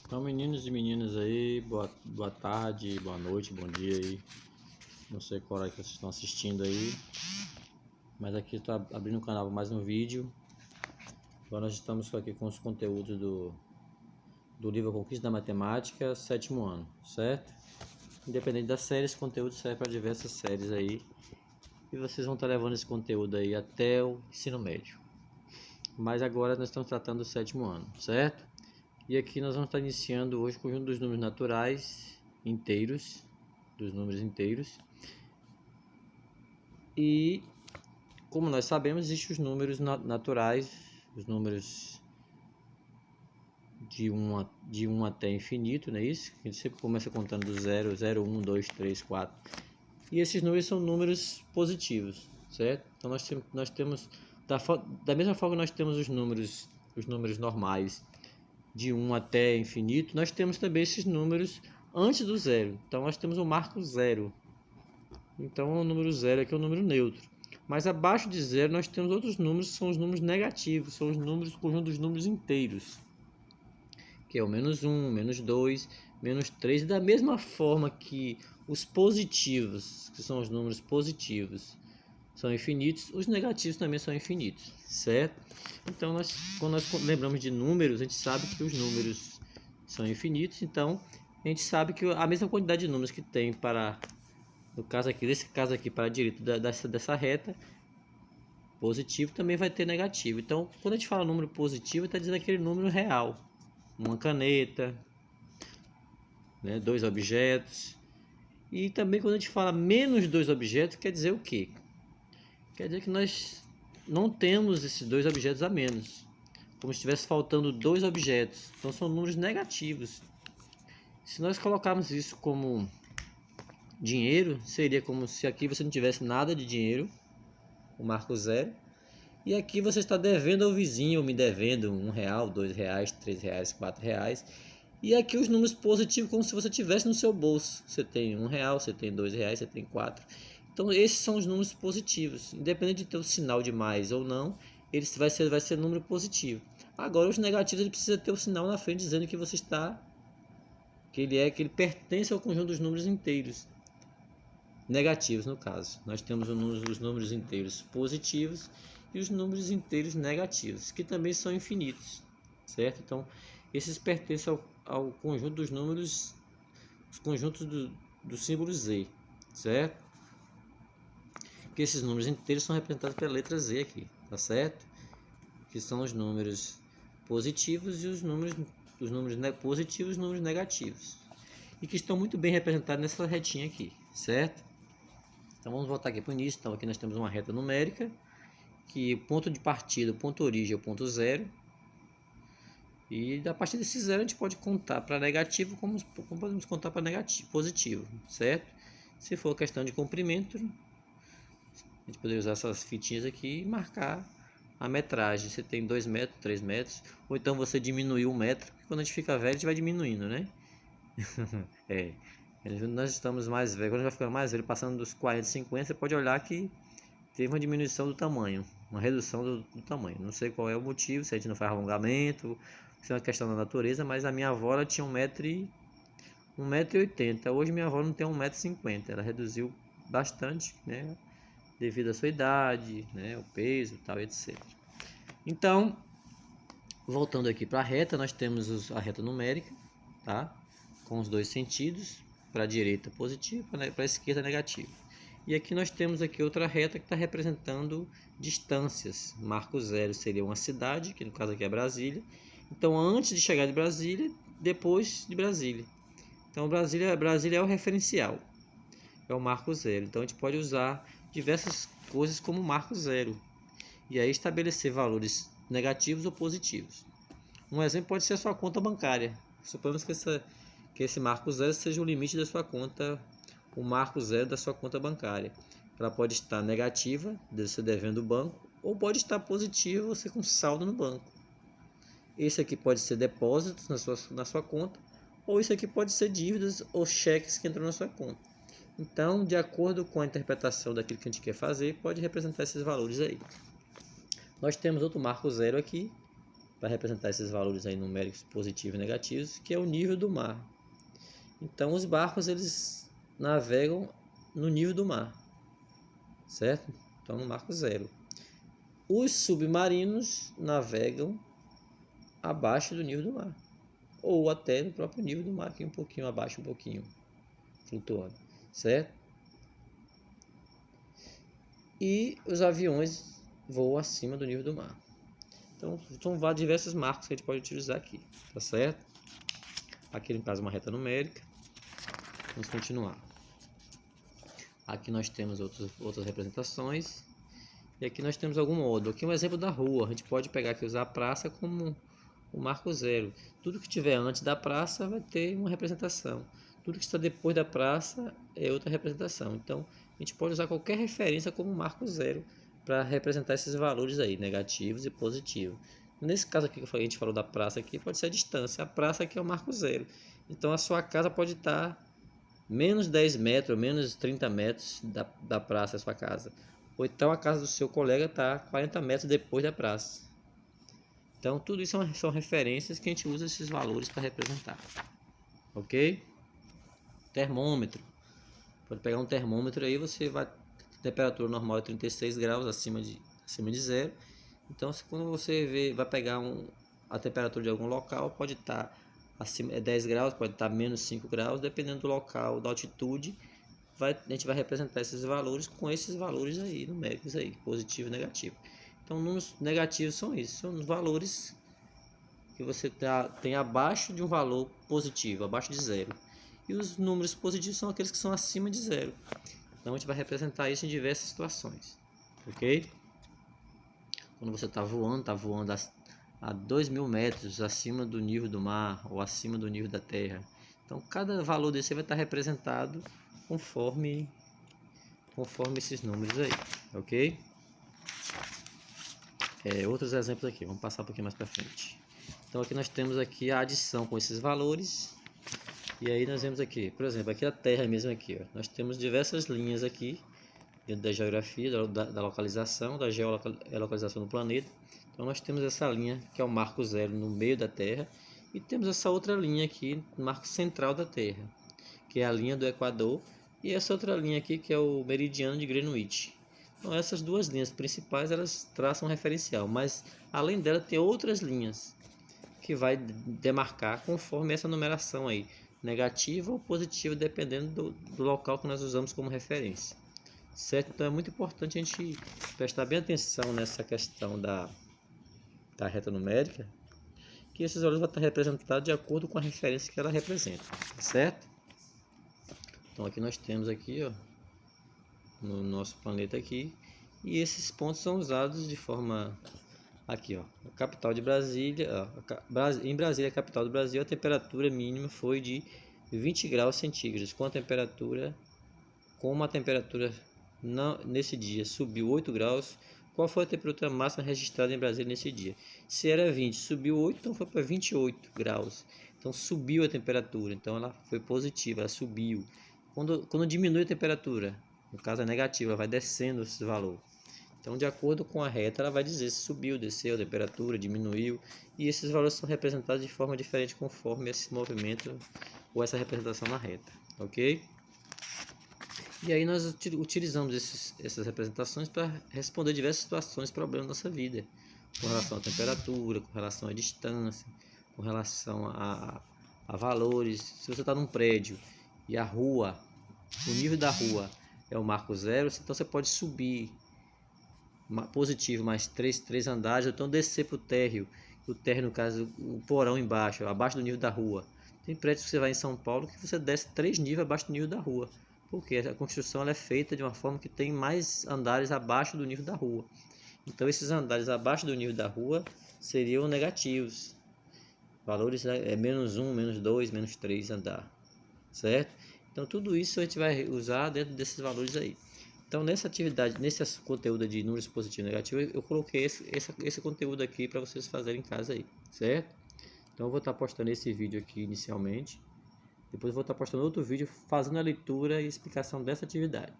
Então, meninos e meninas aí, boa tarde, boa noite, bom dia aí. Não sei qual hora que vocês estão assistindo aí, mas aqui está abrindo o canal para mais um vídeo. Agora nós estamos aqui com os conteúdos do livro A Conquista da Matemática, 7º ano, certo? Independente das séries, esse conteúdo serve para diversas séries aí. E vocês vão estar levando esse conteúdo aí até o ensino médio. Mas agora nós estamos tratando do 7º ano, certo? E aqui nós vamos estar iniciando hoje o conjunto dos números naturais inteiros, dos números inteiros. E como nós sabemos, existem os números naturais, os números de 1 até infinito, não é isso? A gente sempre começa contando do 0, 0, 1, 2, 3, 4. E esses números são números positivos, certo? Então nós temos da mesma forma que nós temos os números normais de 1 até infinito, nós temos também esses números antes do zero. Então nós temos o marco zero. Então o número zero aqui é o número neutro. Mas abaixo de zero nós temos outros números que são os números negativos, são os números, o conjunto dos números inteiros, que é o -1, -2, -3. E da mesma forma que os positivos, que são os números positivos, são infinitos, os negativos também são infinitos, certo? Então quando nós lembramos de números, a gente sabe que os números são infinitos, então a gente sabe que a mesma quantidade de números que tem para, no caso aqui, nesse caso aqui, para a direita dessa reta, positivo também vai ter negativo. Então, quando a gente fala número positivo, está dizendo aquele número real. Uma caneta, né, 2 objetos. E também quando a gente fala menos 2 objetos, quer dizer o quê? Quer dizer que nós não temos esses 2 objetos a menos. Como se estivesse faltando 2 objetos. Então são números negativos. Se nós colocarmos isso como dinheiro, seria como se aqui você não tivesse nada de dinheiro, o marco zero. E aqui você está devendo ao vizinho, ou me devendo R$1, R$2, R$3, R$4. E aqui os números positivos, como se você tivesse no seu bolso. Você tem R$1, você tem R$2, você tem 4. Então esses são os números positivos. Independente de ter o sinal de mais ou não, ele vai ser número positivo. Agora os negativos, ele precisa ter o sinal na frente dizendo que você está, que ele pertence ao conjunto dos números inteiros. Negativos, no caso. Nós temos os números inteiros positivos e os números inteiros negativos, que também são infinitos, certo? Então, esses pertencem ao conjunto dos números, os conjuntos do símbolo Z, certo? Que esses números inteiros são representados pela letra Z aqui, tá certo? Que são os números positivos e os números positivos e os números negativos. E que estão muito bem representados nessa retinha aqui, certo? Então vamos voltar aqui para o início. Então aqui nós temos uma reta numérica, que o ponto de partida, o ponto origem é o ponto zero. E a partir desse zero a gente pode contar para negativo como podemos contar para negativo, positivo, certo? Se for questão de comprimento, a gente poderia usar essas fitinhas aqui e marcar a metragem. Você tem 2 metros, 3 metros, ou então você diminuir 1 metro, porque quando a gente fica velho a gente vai diminuindo, né? Nós estamos mais velhos, quando a gente vai ficando mais velho, passando dos 40, 50, você pode olhar que teve uma diminuição do tamanho, uma redução do tamanho. Não sei qual é o motivo, se a gente não faz alongamento, se é uma questão da natureza, mas a minha avó ela tinha 1,80 m. Hoje minha avó não tem 1,50 m, ela reduziu bastante, né? Devido à sua idade, né? O peso, tal, etc. Então, voltando aqui para a reta, nós temos a reta numérica, tá? Com os dois sentidos, para a direita positivo, para a esquerda negativo. E aqui nós temos aqui outra reta que está representando distâncias. Marco zero seria uma cidade, que no caso aqui é Brasília. Então antes de chegar de Brasília, depois de Brasília. Então Brasília é o referencial, é o marco zero. Então a gente pode usar diversas coisas como marco zero. E aí estabelecer valores negativos ou positivos. Um exemplo pode ser a sua conta bancária. Suponhamos que esse marco zero seja o limite da sua conta, o marco zero da sua conta bancária. Ela pode estar negativa, você devendo o banco, ou pode estar positiva, você com saldo no banco. Esse aqui pode ser depósitos na sua conta, ou isso aqui pode ser dívidas ou cheques que entram na sua conta. Então, de acordo com a interpretação daquilo que a gente quer fazer, pode representar esses valores aí. Nós temos outro marco zero aqui, para representar esses valores aí numéricos positivos e negativos, que é o nível do mar. Então os barcos eles navegam no nível do mar, certo? Então no marco zero. Os submarinos navegam abaixo do nível do mar, ou até no próprio nível do mar, aqui um pouquinho abaixo, um pouquinho flutuando, certo? E os aviões voam acima do nível do mar. Então são diversos marcos que a gente pode utilizar aqui, tá certo? Aqui no caso uma reta numérica. Vamos continuar. Aqui nós temos outras representações. E aqui nós temos algum módulo. Aqui é um exemplo da rua. A gente pode pegar aqui e usar a praça como o marco zero. Tudo que tiver antes da praça vai ter uma representação. Tudo que está depois da praça é outra representação. Então a gente pode usar qualquer referência como marco zero para representar esses valores aí, negativos e positivos. Nesse caso aqui que a gente falou da praça aqui, pode ser a distância. A praça aqui é o marco zero. Então a sua casa pode estar menos 10 metros, menos 30 metros da praça, a sua casa. Ou então a casa do seu colega está 40 metros depois da praça. Então tudo isso são referências que a gente usa esses valores para representar. Ok? Termômetro. Pode pegar um termômetro aí, você vai... A temperatura normal é 36 graus acima de zero. Então quando você vai pegar a temperatura de algum local, pode estar acima 10 graus, pode estar menos 5 graus, dependendo do local, da altitude. A gente vai representar esses valores com esses valores aí, numéricos aí, positivo e negativo. Então, números negativos são isso, são os valores que você tem abaixo de um valor positivo, abaixo de zero. E os números positivos são aqueles que são acima de zero. Então, a gente vai representar isso em diversas situações, ok? Quando você está voando a 2.000 metros acima do nível do mar ou acima do nível da terra. Então, cada valor desse vai estar representado conforme esses números aí, ok? Outros exemplos aqui, vamos passar um pouquinho mais para frente. Então aqui nós temos aqui a adição com esses valores. E aí nós vemos aqui, por exemplo, aqui a Terra mesmo aqui, ó. Nós temos diversas linhas aqui dentro da geografia, da localização, da geolocalização do planeta. Então nós temos essa linha que é o marco zero no meio da Terra e temos essa outra linha aqui, no marco central da Terra, que é a linha do Equador, e essa outra linha aqui que é o meridiano de Greenwich. Então essas duas linhas principais elas traçam um referencial, mas além dela tem outras linhas que vai demarcar conforme essa numeração aí, negativa ou positiva, dependendo do local que nós usamos como referência, certo? Então é muito importante a gente prestar bem atenção nessa questão da reta numérica, que esses valores vão estar representados de acordo com a referência que ela representa, certo? Então aqui nós temos aqui, ó, no nosso planeta aqui, e esses pontos são usados de forma aqui, ó, a capital de Brasília, ó, em Brasília, a capital do Brasil, a temperatura mínima foi de 20 graus centígrados, como a temperatura nesse dia subiu 8 graus, qual foi a temperatura máxima registrada em Brasília nesse dia? Se era 20, subiu 8, então foi para 28 graus. Então subiu a temperatura, então ela foi positiva, ela subiu. Quando diminui a temperatura, no caso é negativa, ela vai descendo esse valor. Então, de acordo com a reta, ela vai dizer se subiu, desceu a temperatura, diminuiu. E esses valores são representados de forma diferente conforme esse movimento ou essa representação na reta, ok? E aí nós utilizamos essas representações para responder diversas situações, problemas da nossa vida, com relação à temperatura, com relação à distância, com relação a valores. Se você está num prédio e a rua, o nível da rua é o marco zero, então você pode subir positivo mais 3 andares, ou então descer para o térreo, no caso, o porão embaixo, abaixo do nível da rua. Tem prédios que você vai em São Paulo que você desce 3 níveis abaixo do nível da rua, porque a construção ela é feita de uma forma que tem mais andares abaixo do nível da rua. Então esses andares abaixo do nível da rua seriam negativos, valores é menos 1, menos 2, menos 3 andar, certo? Então tudo isso a gente vai usar dentro desses valores aí. Então nessa atividade, nesse conteúdo de números positivos e negativos, eu coloquei esse conteúdo aqui para vocês fazerem em casa aí, certo? Então eu vou estar postando esse vídeo aqui inicialmente, depois eu vou estar postando outro vídeo fazendo a leitura e explicação dessa atividade.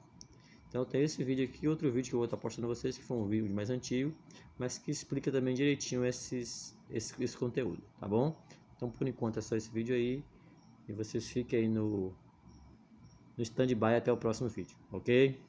Então eu tenho esse vídeo aqui, outro vídeo que eu vou estar postando a vocês, que foi um vídeo mais antigo, mas que explica também direitinho esses esse conteúdo, tá bom? Então por enquanto é só esse vídeo aí, e vocês fiquem aí no stand-by até o próximo vídeo, ok?